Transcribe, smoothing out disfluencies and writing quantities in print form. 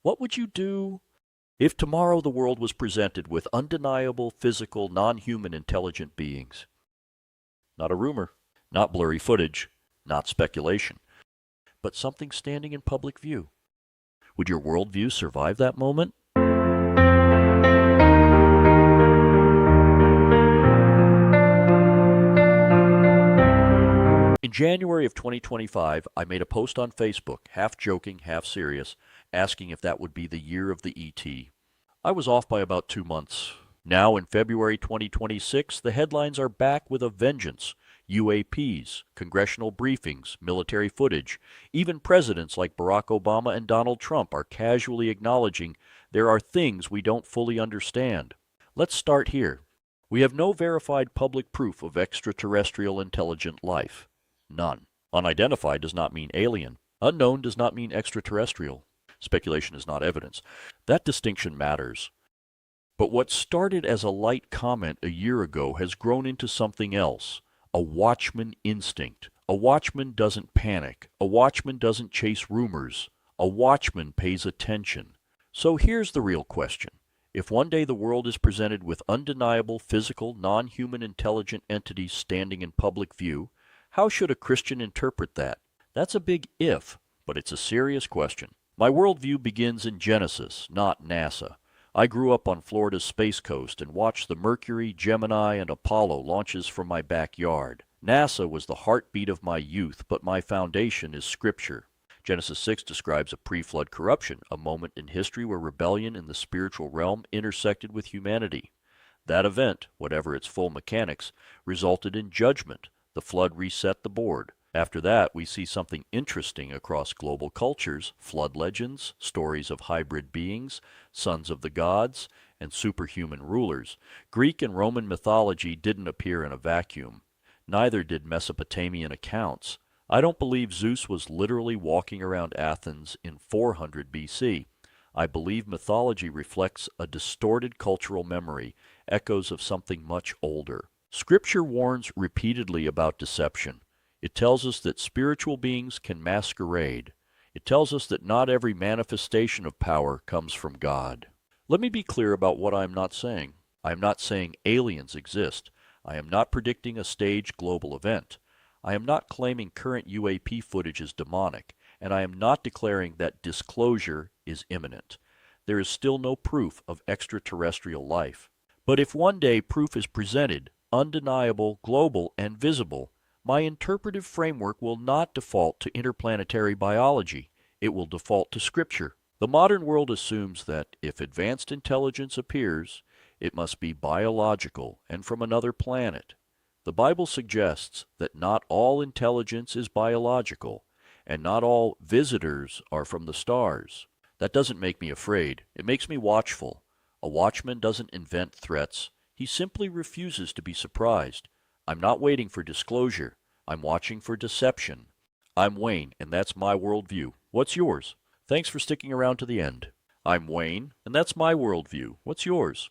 What would you do if tomorrow the world was presented with undeniable physical, non-human intelligent beings? Not a rumor, not blurry footage, not speculation, but something standing in public view. Would your worldview survive that moment? In January of 2025, I made a post on Facebook, half joking, half serious, asking if that would be the year of the ET. I was off by about 2 months. Now in February 2026, the headlines are back with a vengeance. UAPs, congressional briefings, military footage. Even presidents like Barack Obama and Donald Trump are casually acknowledging there are things we don't fully understand. Let's start here. We have no verified public proof of extraterrestrial intelligent life. None. Unidentified does not mean alien. Unknown does not mean extraterrestrial. Speculation is not evidence. That distinction matters. But what started as a light comment a year ago has grown into something else. A watchman instinct. A watchman doesn't panic. A watchman doesn't chase rumors. A watchman pays attention. So here's the real question. If one day the world is presented with undeniable physical, non-human intelligent entities standing in public view, how should a Christian interpret that? That's a big if, but it's a serious question. My worldview begins in Genesis, not NASA. I grew up on Florida's Space Coast and watched the Mercury, Gemini, and Apollo launches from my backyard. NASA was the heartbeat of my youth, but my foundation is Scripture. Genesis 6 describes a pre-flood corruption, a moment in history where rebellion in the spiritual realm intersected with humanity. That event, whatever its full mechanics, resulted in judgment. The flood reset the board. After that, we see something interesting across global cultures: flood legends, stories of hybrid beings, sons of the gods, and superhuman rulers. Greek and Roman mythology didn't appear in a vacuum. Neither did Mesopotamian accounts. I don't believe Zeus was literally walking around Athens in 400 BC. I believe mythology reflects a distorted cultural memory, echoes of something much older. Scripture warns repeatedly about deception. It tells us that spiritual beings can masquerade. It tells us that not every manifestation of power comes from God. Let me be clear about what I am not saying. I am not saying aliens exist. I am not predicting a staged global event. I am not claiming current UAP footage is demonic, and I am not declaring that disclosure is imminent. There is still no proof of extraterrestrial life. But if one day proof is presented, undeniable, global, and visible, my interpretive framework will not default to interplanetary biology. It will default to Scripture. The modern world assumes that if advanced intelligence appears, it must be biological and from another planet. The Bible suggests that not all intelligence is biological, and not all visitors are from the stars. That doesn't make me afraid. It makes me watchful. A watchman doesn't invent threats. He simply refuses to be surprised. I'm not waiting for disclosure. I'm watching for deception. I'm Wayne, and that's my worldview. What's yours? Thanks for sticking around to the end. I'm Wayne, and that's my worldview. What's yours?